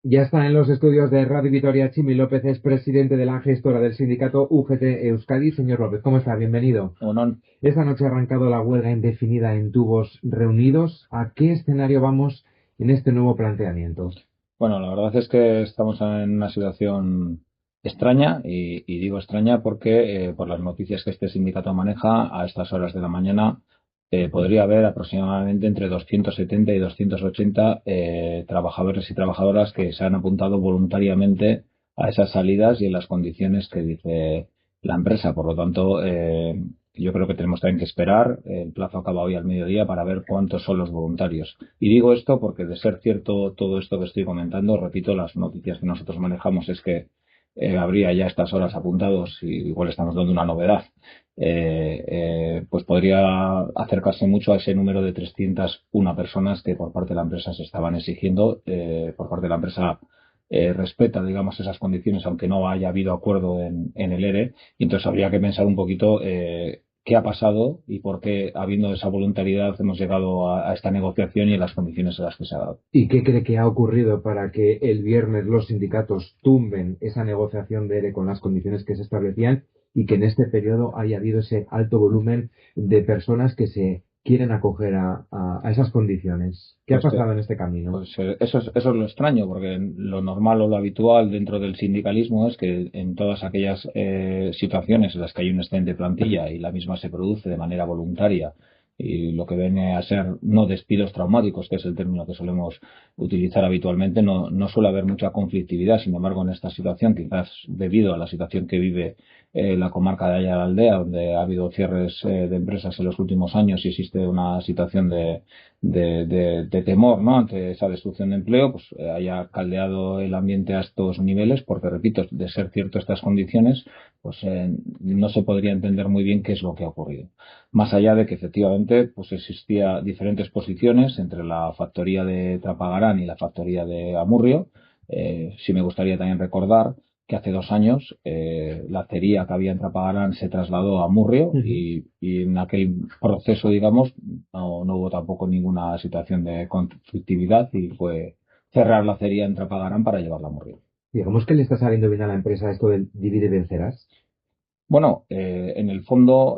Ya está en los estudios de Radio Vitoria. Chimi López es presidente de la gestora del sindicato UGT Euskadi. Señor López, ¿cómo está? Bienvenido. Uno, Esta noche ha arrancado la huelga indefinida en Tubos Reunidos. ¿A qué escenario vamos en este nuevo planteamiento? bueno, la verdad es que estamos en una situación extraña y digo extraña porque por las noticias que este sindicato maneja a estas horas de la mañana podría haber aproximadamente entre 270 y 280 trabajadores y trabajadoras que se han apuntado voluntariamente a esas salidas y en las condiciones que dice la empresa. Por lo tanto, yo creo que tenemos también que esperar. El plazo acaba hoy al mediodía para ver cuántos son los voluntarios. Y digo esto porque, de ser cierto todo esto que estoy comentando, repito, las noticias que nosotros manejamos es que habría ya a estas horas apuntados, y igual estamos dando una novedad, pues podría acercarse mucho a ese número de 301 personas que por parte de la empresa se estaban exigiendo. Por parte de la empresa respeta, digamos, esas condiciones, aunque no haya habido acuerdo en el ERE, y entonces habría que pensar un poquito qué ha pasado y por qué, habiendo esa voluntariedad, hemos llegado a esta negociación y en las condiciones en las que se ha dado. ¿Y qué cree que ha ocurrido para que el viernes los sindicatos tumben esa negociación de ERE con las condiciones que se establecían y que en este periodo haya habido ese alto volumen de personas que se quieren acoger a esas condiciones? ¿Qué ha Pues, pasado en este camino? eso es lo extraño, porque lo normal o lo habitual dentro del sindicalismo es que en todas aquellas situaciones en las que hay un excedente de plantilla y la misma se produce de manera voluntaria, y lo que viene a ser no despidos traumáticos, que es el término que solemos utilizar habitualmente, no suele haber mucha conflictividad. Sin embargo, en esta situación, quizás debido a la situación que vive la comarca de Haya la Aldea, donde ha habido cierres de empresas en los últimos años y existe una situación de temor, ¿no?, ante esa destrucción de empleo, pues haya caldeado el ambiente a estos niveles, porque, repito, de ser cierto estas condiciones, pues no se podría entender muy bien qué es lo que ha ocurrido. Más allá de que efectivamente pues existía diferentes posiciones entre la factoría de Trapagarán y la factoría de Amurrio. Sí me gustaría también recordar que hace 2 años la acería que había en Trapagarán se trasladó a Amurrio, Ujú. y en aquel proceso, digamos, no hubo tampoco ninguna situación de conflictividad y fue cerrar la acería en Trapagarán para llevarla a Amurrio. Digamos que le está saliendo bien a la empresa esto del divide y vencerás. Bueno, en el fondo,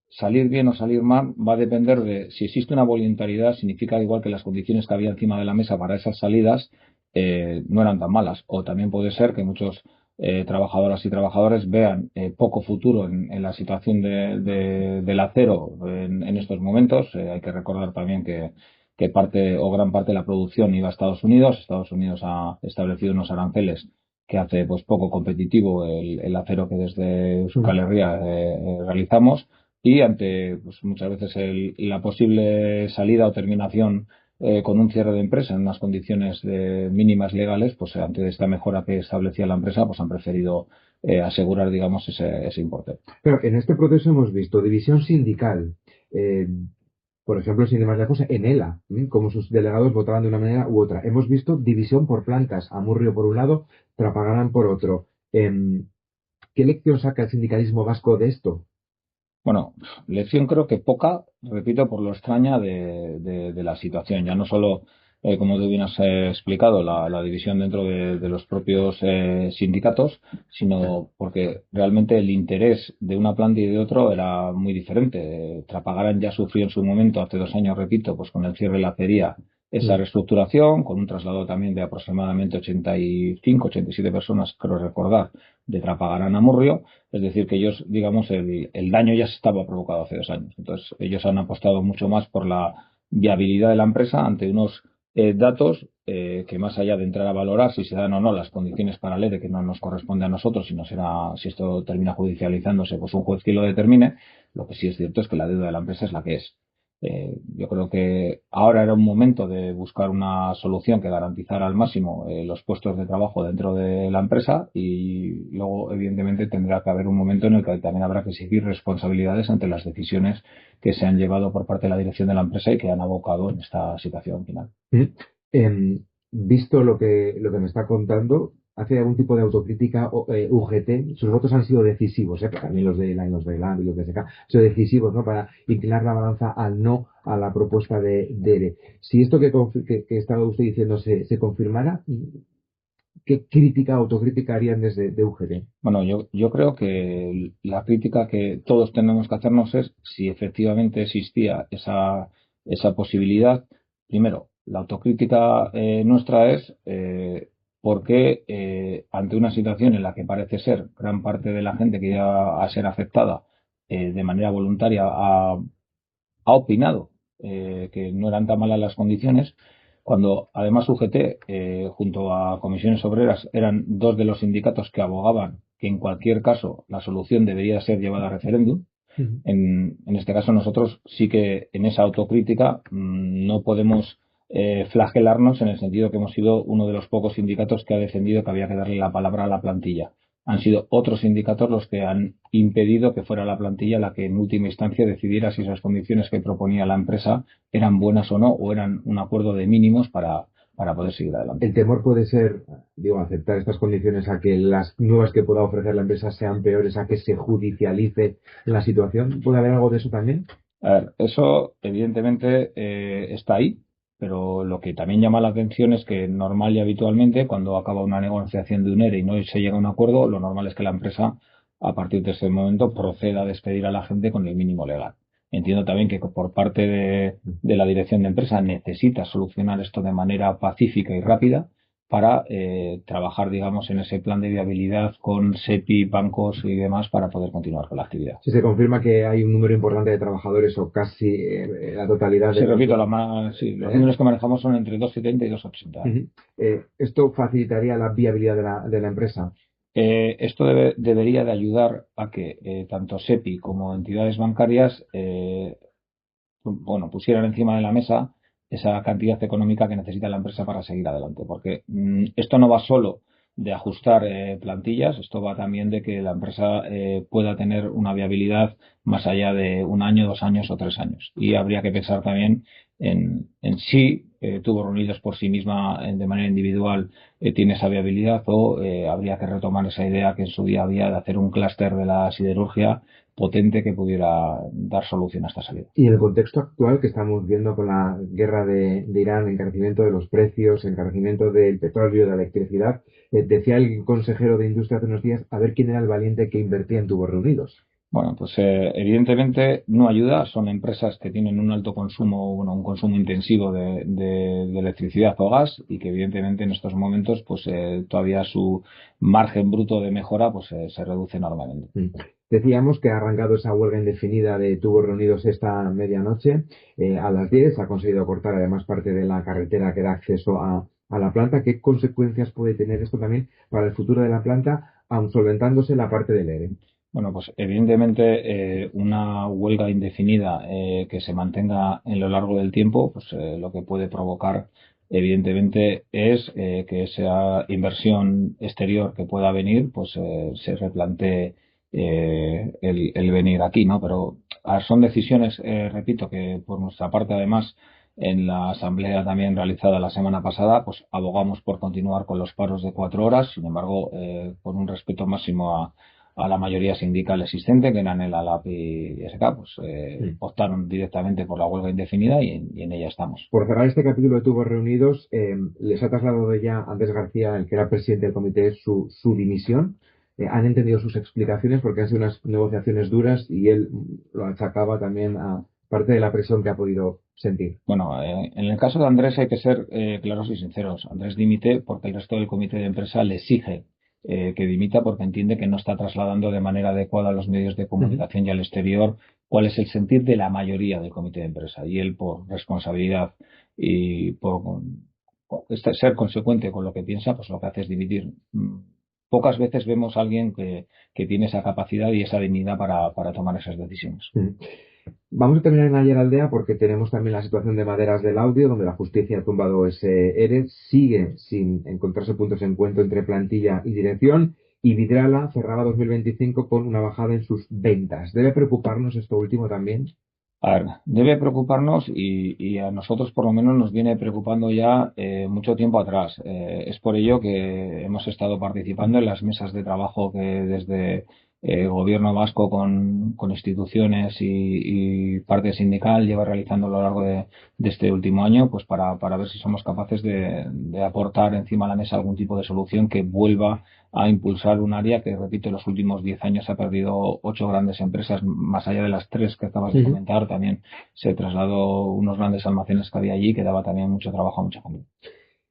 salir bien o salir mal va a depender de si existe una voluntariedad. Significa igual que las condiciones que había encima de la mesa para esas salidas no eran tan malas. O también puede ser que muchos trabajadoras y trabajadores vean poco futuro en la situación del acero en estos momentos. Hay que recordar también que parte o gran parte de la producción iba a Estados Unidos. Estados Unidos ha establecido unos aranceles que hace pues poco competitivo el acero que desde Mm. Euskal Herria realizamos, y ante pues, muchas veces la posible salida o terminación con un cierre de empresa en unas condiciones mínimas legales, pues ante esta mejora que establecía la empresa, pues han preferido asegurar, digamos, ese importe. Pero en este proceso hemos visto división sindical, eh, por ejemplo, sin ir más lejos, en ELA, como sus delegados votaban de una manera u otra. Hemos visto división por plantas, Amurrio por un lado, Trapagaran por otro. ¿Qué lección saca el sindicalismo vasco de esto? Bueno, lección creo que poca, repito, por lo extraña de la situación. Ya no solo, como tú bien has explicado, la división dentro de los propios sindicatos, sino porque realmente el interés de una planta y de otro era muy diferente. Trapagaran ya sufrió en su momento, hace 2 años, repito, pues con el cierre de la acería, esa Mm. reestructuración, con un traslado también de aproximadamente 85, 87 personas, creo recordar, de Trapagaran a Murrio. Es decir, que ellos, digamos, el daño ya se estaba provocado hace 2 años. Entonces, ellos han apostado mucho más por la viabilidad de la empresa ante unos datos que, más allá de entrar a valorar si se dan o no las condiciones para el ERE, que no nos corresponde a nosotros, sino será, si esto termina judicializándose, pues un juez que lo determine. Lo que sí es cierto es que la deuda de la empresa es la que es. Yo creo que ahora era un momento de buscar una solución que garantizara al máximo los puestos de trabajo dentro de la empresa, y luego, evidentemente, tendrá que haber un momento en el que también habrá que exigir responsabilidades ante las decisiones que se han llevado por parte de la dirección de la empresa y que han abocado en esta situación final. Mm. Visto lo que me está contando, hace algún tipo de autocrítica UGT. Sus votos han sido decisivos, pero también los de ELA y los de LAB y los de SK han sido decisivos, ¿no? Para inclinar la balanza al no a la propuesta de ERE. Si esto que estaba usted diciendo se confirmara, ¿qué crítica, autocrítica harían desde de UGT? Bueno, yo creo que la crítica que todos tenemos que hacernos es si efectivamente existía esa posibilidad. Primero, la autocrítica nuestra es por qué ante una situación en la que parece ser gran parte de la gente que iba a ser afectada de manera voluntaria ha opinado que no eran tan malas las condiciones, cuando además UGT, junto a Comisiones Obreras, eran dos de los sindicatos que abogaban que en cualquier caso la solución debería ser llevada a referéndum. En este caso nosotros sí que en esa autocrítica no podemos flagelarnos en el sentido que hemos sido uno de los pocos sindicatos que ha defendido que había que darle la palabra a la plantilla. Han sido otros sindicatos los que han impedido que fuera la plantilla la que en última instancia decidiera si esas condiciones que proponía la empresa eran buenas o no, o eran un acuerdo de mínimos para poder seguir adelante. El temor puede ser, aceptar estas condiciones a que las nuevas que pueda ofrecer la empresa sean peores, a que se judicialice la situación. ¿Puede haber algo de eso también? A ver, eso evidentemente está ahí, pero lo que también llama la atención es que normal y habitualmente cuando acaba una negociación de un ERE y no se llega a un acuerdo, lo normal es que la empresa a partir de ese momento proceda a despedir a la gente con el mínimo legal. Entiendo también que por parte de la dirección de empresa necesita solucionar esto de manera pacífica y rápida para trabajar, digamos, en ese plan de viabilidad con SEPI, bancos y demás para poder continuar con la actividad. Si se confirma que hay un número importante de trabajadores o casi la totalidad de... Sí, repito, los números que manejamos son entre 2,70 y 2,80. ¿Esto facilitaría la viabilidad de la empresa? Esto debería de ayudar a que tanto SEPI como entidades bancarias pusieran encima de la mesa esa cantidad económica que necesita la empresa para seguir adelante. Porque esto no va solo de ajustar plantillas, esto va también de que la empresa pueda tener una viabilidad más allá de 1 año, 2 años o 3 años. Y habría que pensar también en si Tubos Reunidos por sí misma de manera individual tiene esa viabilidad o habría que retomar esa idea que en su día había de hacer un clúster de la siderurgia potente que pudiera dar solución a esta salida. Y en el contexto actual que estamos viendo con la guerra de Irán, encarecimiento de los precios, encarecimiento del petróleo, de la electricidad, decía el consejero de Industria hace unos días a ver quién era el valiente que invertía en Tubos Reunidos. Bueno, pues evidentemente no ayuda. Son empresas que tienen un alto consumo, un consumo intensivo de electricidad o gas y que evidentemente en estos momentos pues todavía su margen bruto de mejora pues se reduce enormemente. Decíamos que ha arrancado esa huelga indefinida de Tubos Reunidos esta medianoche a las 10. Ha conseguido cortar además parte de la carretera que da acceso a la planta. ¿Qué consecuencias puede tener esto también para el futuro de la planta, aun solventándose la parte del ERE? Bueno, pues evidentemente una huelga indefinida que se mantenga en lo largo del tiempo, pues lo que puede provocar evidentemente es que esa inversión exterior que pueda venir, pues se replantee el venir aquí, ¿no? Pero son decisiones, repito, que por nuestra parte además en la asamblea también realizada la semana pasada, pues abogamos por continuar con los paros de 4 horas, sin embargo, con un respeto máximo a la mayoría sindical existente, que eran el ALAP y SK, pues optaron directamente por la huelga indefinida y en ella estamos. Por cerrar este capítulo de Tubos Reunidos, les ha trasladado ya Andrés García, el que era presidente del comité, su dimisión. Han entendido sus explicaciones porque han sido unas negociaciones duras y él lo achacaba también a parte de la presión que ha podido sentir. Bueno, en el caso de Andrés hay que ser claros y sinceros. Andrés dimite porque el resto del comité de empresa le exige que dimita porque entiende que no está trasladando de manera adecuada a los medios de comunicación y al exterior cuál es el sentir de la mayoría del comité de empresa. Y él, por responsabilidad y por ser consecuente con lo que piensa, pues lo que hace es dimitir. Pocas veces vemos a alguien que tiene esa capacidad y esa dignidad para tomar esas decisiones. Vamos a terminar en Ayer Aldea porque tenemos también la situación de Maderas del Audio, donde la justicia ha tumbado ese ERE. Sigue sin encontrarse puntos de encuentro entre plantilla y dirección. Y Vidrala cerraba 2025 con una bajada en sus ventas. ¿Debe preocuparnos esto último también? A ver, debe preocuparnos y a nosotros por lo menos nos viene preocupando ya mucho tiempo atrás. Es por ello que hemos estado participando en las mesas de trabajo que desde el gobierno vasco con instituciones y parte sindical lleva realizando a lo largo de este último año, pues para ver si somos capaces de aportar encima de la mesa algún tipo de solución que vuelva a impulsar un área que, repito, en los últimos 10 años ha perdido 8 grandes empresas, más allá de las 3 que acabas de comentar. También se trasladó unos grandes almacenes que había allí, que daba también mucho trabajo a mucha familia.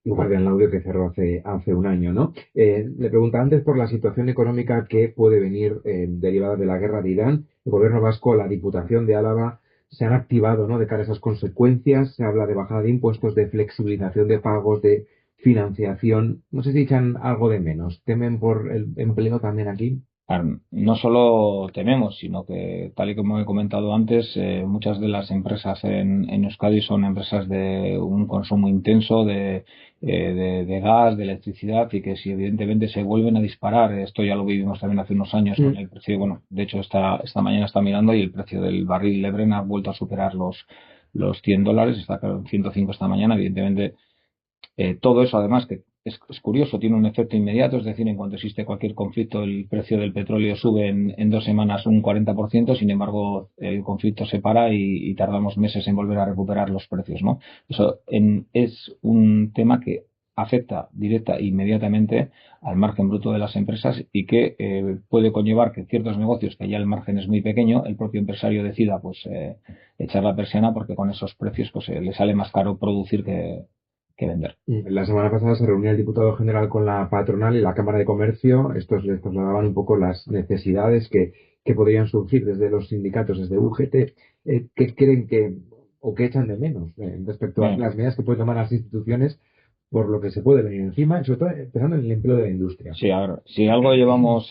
Igual que el audio que cerró hace un año, ¿no? Le preguntaba antes por la situación económica que puede venir derivada de la guerra de Irán. El gobierno vasco, la Diputación de Álava se han activado, ¿no? De cara a esas consecuencias. Se habla de bajada de impuestos, de flexibilización de pagos, de financiación. No sé si echan algo de menos. ¿Temen por el empleo también aquí? No solo tememos, sino que, tal y como he comentado antes, muchas de las empresas en Euskadi son empresas de un consumo intenso de gas, de electricidad, y que si evidentemente se vuelven a disparar, esto ya lo vivimos también hace unos años con el precio, bueno, de hecho esta mañana está mirando y el precio del barril de Brent ha vuelto a superar los $100, está en 105 esta mañana, evidentemente. Todo eso, además, que es curioso, tiene un efecto inmediato, es decir, en cuanto existe cualquier conflicto, el precio del petróleo sube en 2 semanas un 40%. Sin embargo, el conflicto se para y tardamos meses en volver a recuperar los precios, ¿no? Eso es un tema que afecta directa e inmediatamente al margen bruto de las empresas y que puede conllevar que ciertos negocios, que ya el margen es muy pequeño, el propio empresario decida pues echar la persiana, porque con esos precios pues le sale más caro producir que vender. La semana pasada se reunió el diputado general con la patronal y la Cámara de Comercio. Estos les trasladaban un poco las necesidades que podrían surgir desde los sindicatos, desde UGT. ¿Qué creen que o qué echan de menos respecto a Bien. las medidas que pueden tomar las instituciones por lo que se puede venir encima, sobre todo pensando en el empleo de la industria? Sí, a ver, si algo llevamos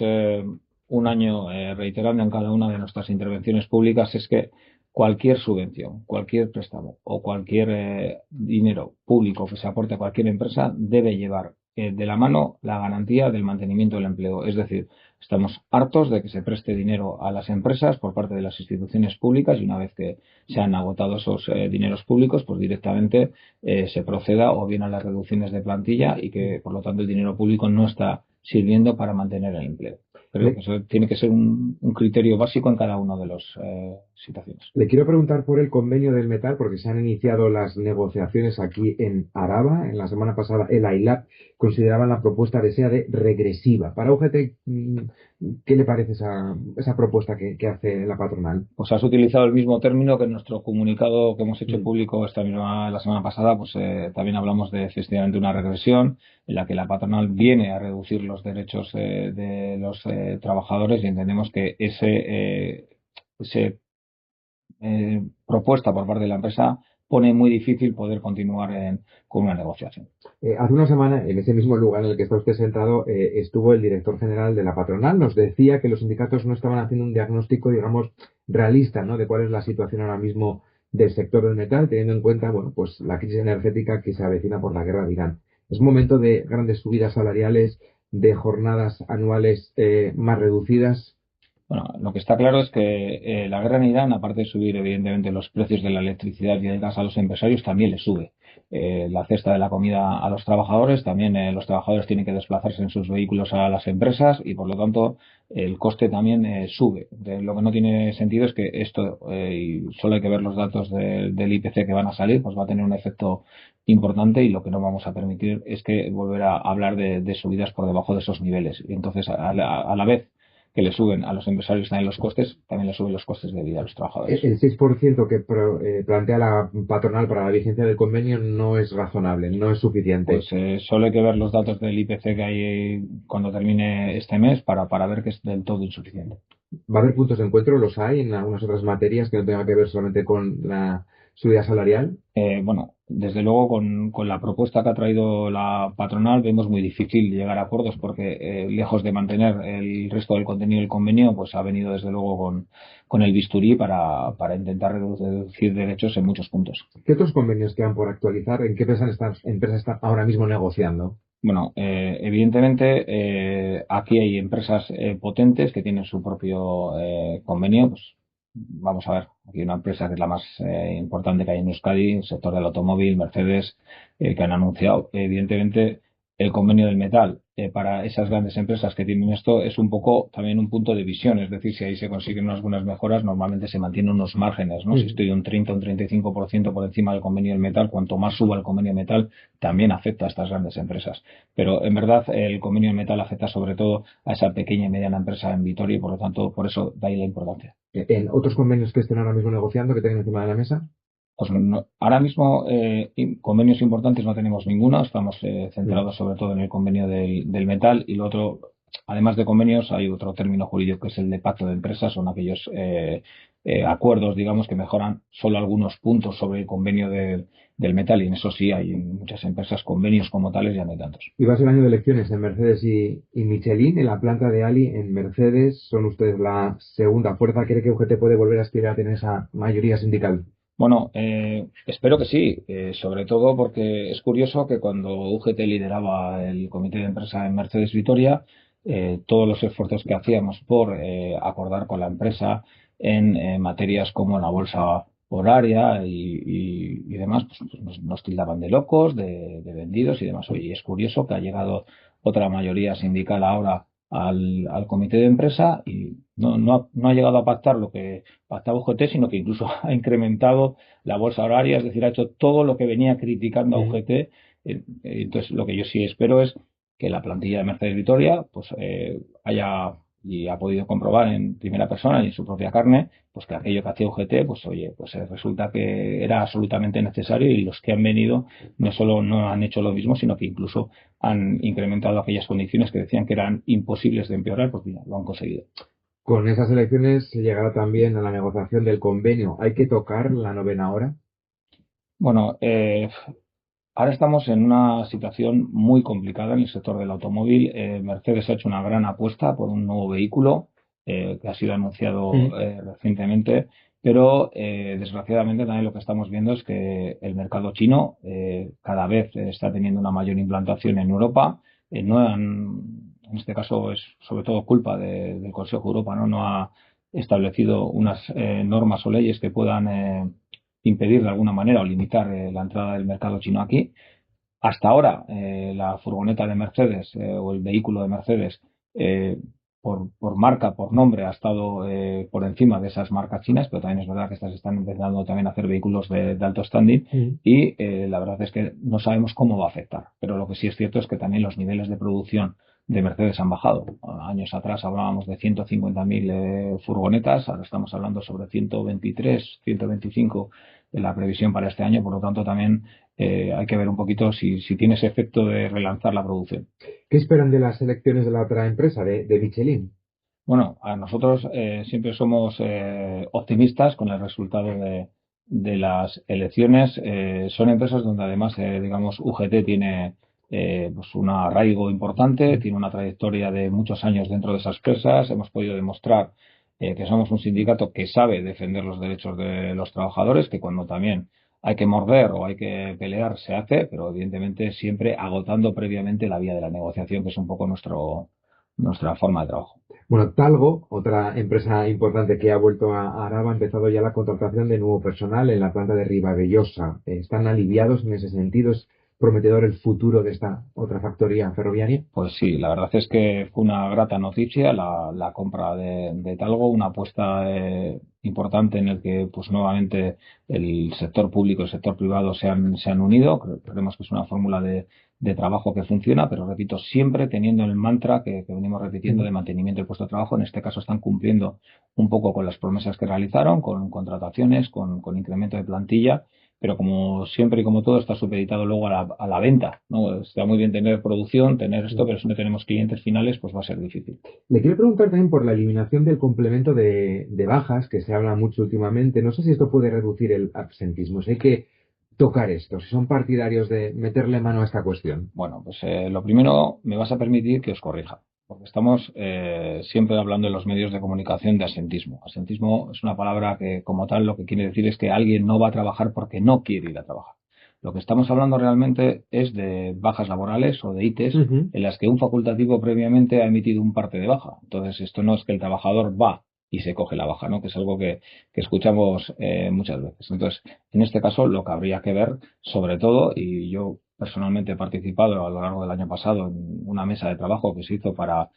un año reiterando en cada una de nuestras intervenciones públicas, es que cualquier subvención, cualquier préstamo o cualquier dinero público que se aporte a cualquier empresa debe llevar de la mano la garantía del mantenimiento del empleo. Es decir, estamos hartos de que se preste dinero a las empresas por parte de las instituciones públicas, y una vez que se han agotado esos dineros públicos, pues directamente se proceda o bien a las reducciones de plantilla, y que por lo tanto el dinero público no está sirviendo para mantener el empleo. Creo que eso tiene que ser un criterio básico en cada una de las situaciones. Le quiero preguntar por el convenio del metal, porque se han iniciado las negociaciones aquí en Araba. En la semana pasada, el AILAB consideraba la propuesta de SEADE regresiva. Para UGT, ¿qué le parece esa propuesta que hace la patronal? Pues has utilizado el mismo término que en nuestro comunicado que hemos hecho público la semana pasada. Pues también hablamos de efectivamente una regresión en la que la patronal viene a reducir los derechos de los trabajadores, y entendemos que ese propuesta por parte de la empresa pone muy difícil poder continuar con una negociación. Hace una semana, en ese mismo lugar en el que está usted sentado, estuvo el director general de la patronal. Nos decía que los sindicatos no estaban haciendo un diagnóstico, digamos, realista, ¿no?, de cuál es la situación ahora mismo del sector del metal, teniendo en cuenta, bueno, pues la crisis energética que se avecina por la guerra de Irán. Es momento de grandes subidas salariales, de jornadas anuales más reducidas. Bueno, lo que está claro es que la guerra en Irán, aparte de subir evidentemente los precios de la electricidad y el gas a los empresarios, también le sube la cesta de la comida a los trabajadores. También los trabajadores tienen que desplazarse en sus vehículos a las empresas, y por lo tanto el coste también sube. Lo que no tiene sentido es que esto, y solo hay que ver los datos del IPC que van a salir, pues va a tener un efecto importante, y lo que no vamos a permitir es que volver a hablar de subidas por debajo de esos niveles. Y entonces, a la vez que le suben a los empresarios también los costes, también le suben los costes de vida a los trabajadores. El 6% que plantea la patronal para la vigencia del convenio no es razonable, no es suficiente. Pues solo hay que ver los datos del IPC que hay cuando termine este mes para ver que es del todo insuficiente. ¿Va a haber puntos de encuentro? ¿Los hay en algunas otras materias que no tengan que ver solamente con la subida salarial? Bueno, desde luego con la propuesta que ha traído la patronal vemos muy difícil llegar a acuerdos, porque lejos de mantener el resto del contenido del convenio, pues ha venido desde luego con el bisturí para intentar reducir derechos en muchos puntos. ¿Qué otros convenios quedan por actualizar? ¿En qué empresas están ahora mismo negociando? Bueno, evidentemente aquí hay empresas potentes que tienen su propio convenio. Pues vamos a ver, Aquí una empresa que es la más importante que hay en Euskadi, el sector del automóvil, Mercedes, que han anunciado. Evidentemente, el convenio del metal para esas grandes empresas que tienen esto es un poco también un punto de visión. Es decir, si ahí se consiguen unas buenas mejoras, normalmente se mantienen unos márgenes, ¿no? Si estoy un 30 o un 35% por encima del convenio del metal, cuanto más suba el convenio del metal, también afecta a estas grandes empresas. Pero en verdad el convenio del metal afecta sobre todo a esa pequeña y mediana empresa en Vitoria y por lo tanto por eso da ahí la importancia. ¿En otros convenios que estén ahora mismo negociando, que tengan encima de la mesa? Pues ahora mismo convenios importantes no tenemos ninguno, estamos centrados sobre todo en el convenio del metal y lo otro, además de convenios, hay otro término jurídico que es el de pacto de empresas, son aquellos acuerdos, digamos, que mejoran solo algunos puntos sobre el convenio del metal y en eso sí hay en muchas empresas convenios como tales, ya no hay tantos. Y va a ser año de elecciones en Mercedes y Michelin, en la planta de Ali en Mercedes, son ustedes la segunda fuerza. ¿Cree que UGT puede volver a aspirar a tener esa mayoría sindical? Bueno, espero que sí, sobre todo porque es curioso que cuando UGT lideraba el comité de empresa en Mercedes Vitoria, todos los esfuerzos que hacíamos por acordar con la empresa en materias como la bolsa horaria y demás, pues nos tildaban de locos, de vendidos y demás. Oye, y es curioso que ha llegado otra mayoría sindical ahora al comité de empresa y no ha llegado a pactar lo que pactaba UGT, sino que incluso ha incrementado la bolsa horaria, es decir, ha hecho todo lo que venía criticando a UGT. Entonces, lo que yo sí espero es que la plantilla de Mercedes Vitoria pues haya y ha podido comprobar en primera persona y en su propia carne, pues que aquello que hacía UGT, pues oye, pues resulta que era absolutamente necesario y los que han venido no solo no han hecho lo mismo, sino que incluso han incrementado aquellas condiciones que decían que eran imposibles de empeorar, porque ya lo han conseguido. Con esas elecciones se llegará también a la negociación del convenio. ¿Hay que tocar la novena hora? Bueno, ahora estamos en una situación muy complicada en el sector del automóvil. Mercedes ha hecho una gran apuesta por un nuevo vehículo que ha sido anunciado recientemente, pero desgraciadamente también lo que estamos viendo es que el mercado chino cada vez está teniendo una mayor implantación en Europa. En este caso es sobre todo culpa del Consejo de Europa, no ha establecido unas normas o leyes que puedan impedir de alguna manera o limitar la entrada del mercado chino aquí. Hasta ahora, la furgoneta de Mercedes o el vehículo de Mercedes, eh, por marca, por nombre, ha estado por encima de esas marcas chinas, pero también es verdad que estas están empezando también a hacer vehículos de alto standing y la verdad es que no sabemos cómo va a afectar. Pero lo que sí es cierto es que también los niveles de producción de Mercedes han bajado. Años atrás hablábamos de 150.000 furgonetas, ahora estamos hablando sobre 123, 125 en la previsión para este año, por lo tanto también hay que ver un poquito si tiene ese efecto de relanzar la producción. ¿Qué esperan de las elecciones de la otra empresa, de Michelin? Bueno, a nosotros siempre somos optimistas con el resultado de las elecciones. Son empresas donde además, digamos, UGT tiene pues un arraigo importante, tiene una trayectoria de muchos años dentro de esas empresas. Hemos podido demostrar que somos un sindicato que sabe defender los derechos de los trabajadores, que cuando también hay que morder o hay que pelear se hace, pero evidentemente siempre agotando previamente la vía de la negociación, que es un poco nuestra forma de trabajo. Bueno, Talgo, otra empresa importante que ha vuelto a Araba, ha empezado ya la contratación de nuevo personal en la planta de Ribabellosa. ¿Están aliviados en ese sentido? ¿Es prometedor el futuro de esta otra factoría ferroviaria? Pues sí, la verdad es que fue una grata noticia la compra de Talgo, una apuesta importante en el que pues nuevamente el sector público y el sector privado se han unido. Creemos que es una fórmula de trabajo que funciona, pero repito, siempre teniendo el mantra que venimos repitiendo de mantenimiento del puesto de trabajo. En este caso están cumpliendo un poco con las promesas que realizaron, con contrataciones, con incremento de plantilla. Pero como siempre y como todo está supeditado luego a la venta, ¿no? Está muy bien tener producción, tener esto, pero si no tenemos clientes finales, pues va a ser difícil. Le quiero preguntar también por la eliminación del complemento de bajas, que se habla mucho últimamente. No sé si esto puede reducir el absentismo. Si hay que tocar esto, si son partidarios de meterle mano a esta cuestión. Bueno, pues lo primero me vas a permitir que os corrija, porque estamos siempre hablando en los medios de comunicación de asentismo. Asentismo es una palabra que como tal lo que quiere decir es que alguien no va a trabajar porque no quiere ir a trabajar. Lo que estamos hablando realmente es de bajas laborales o de ITES en las que un facultativo previamente ha emitido un parte de baja. Entonces, esto no es que el trabajador va y se coge la baja, ¿no? Que es algo que escuchamos muchas veces. Entonces, en este caso, lo que habría que ver, sobre todo, y yo personalmente he participado a lo largo del año pasado en una mesa de trabajo que se hizo para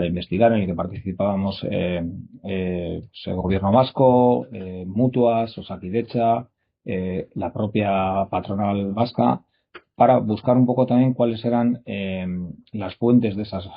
investigar, en el que participábamos pues, el gobierno vasco, mutuas, Osakidetza, la propia patronal vasca, para buscar un poco también cuáles eran las fuentes de esas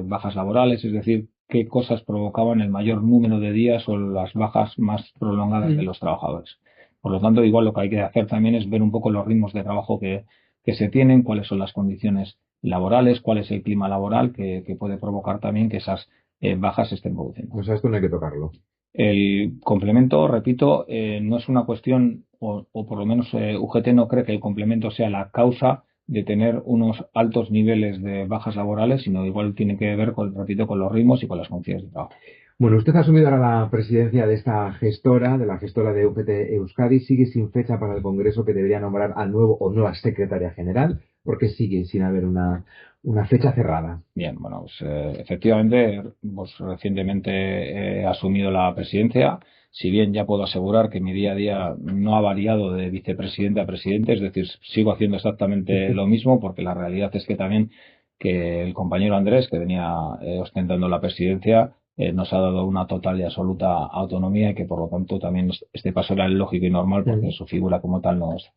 bajas laborales, es decir, qué cosas provocaban el mayor número de días o las bajas más prolongadas de los trabajadores. Por lo tanto, igual lo que hay que hacer también es ver un poco los ritmos de trabajo que se tienen, cuáles son las condiciones laborales, cuál es el clima laboral que puede provocar también que esas bajas se estén produciendo. O sea, esto no hay que tocarlo. El complemento, repito, no es una cuestión, o por lo menos UGT no cree que el complemento sea la causa de tener unos altos niveles de bajas laborales, sino igual tiene que ver, repito, con los ritmos y con las condiciones de trabajo. Bueno, usted ha asumido ahora la presidencia de esta gestora, de la gestora de UGT Euskadi. Sigue sin fecha para el Congreso que debería nombrar al nuevo o nueva secretaria general, porque sigue sin haber una fecha cerrada. Bien, bueno, pues, efectivamente, pues, recientemente he asumido la presidencia. Si bien ya puedo asegurar que mi día a día no ha variado de vicepresidente a presidente, es decir, sigo haciendo exactamente lo mismo, porque la realidad es que también que el compañero Andrés, que venía ostentando la presidencia, nos ha dado una total y absoluta autonomía y que por lo tanto también este paso era el lógico y normal porque su figura como tal no es.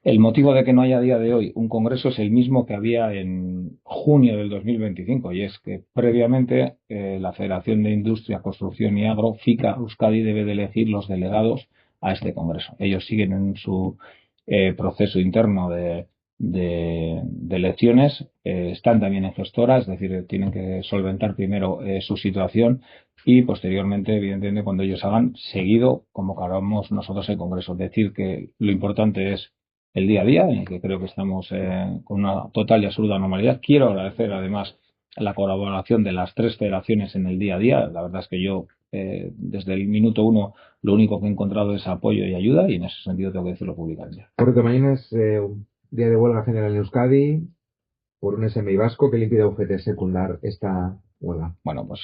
El motivo de que no haya a día de hoy un congreso es el mismo que había en junio del 2025 y es que previamente la Federación de Industria, Construcción y Agro, FICA Euskadi, debe de elegir los delegados a este congreso. Ellos siguen en su proceso interno de elecciones, están también en gestora, es decir, tienen que solventar primero su situación y posteriormente, evidentemente, cuando ellos hagan seguido, convocaremos nosotros el Congreso. Es decir, que lo importante es el día a día, en el que creo que estamos con una total y absoluta normalidad. Quiero agradecer además la colaboración de las tres federaciones en el día a día. La verdad es que yo, desde el minuto uno, lo único que he encontrado es apoyo y ayuda y en ese sentido tengo que decirlo públicamente. Porque mañana es día de huelga general en Euskadi por un SMI vasco que le impide a UGT secundar esta huelga. Bueno, pues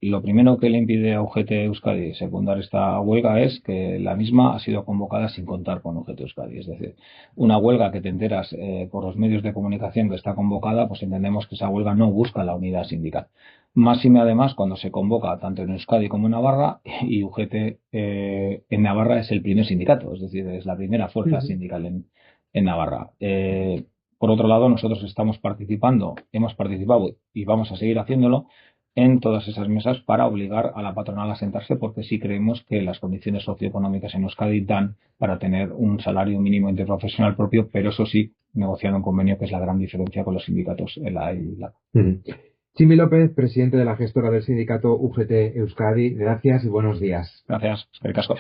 lo primero que le impide a UGT Euskadi secundar esta huelga es que la misma ha sido convocada sin contar con UGT Euskadi. Es decir, una huelga que te enteras por los medios de comunicación que está convocada, pues entendemos que esa huelga no busca la unidad sindical. Máxime además cuando se convoca tanto en Euskadi como en Navarra y UGT en Navarra es el primer sindicato, es decir, es la primera fuerza sindical en Navarra. Por otro lado, nosotros estamos participando, hemos participado y vamos a seguir haciéndolo en todas esas mesas para obligar a la patronal a sentarse porque sí creemos que las condiciones socioeconómicas en Euskadi dan para tener un salario mínimo interprofesional propio, pero eso sí, negociando un convenio que es la gran diferencia con los sindicatos en la isla. Chimi López, presidente de la gestora del sindicato UGT Euskadi, gracias y buenos días. Gracias, eskerrik asko.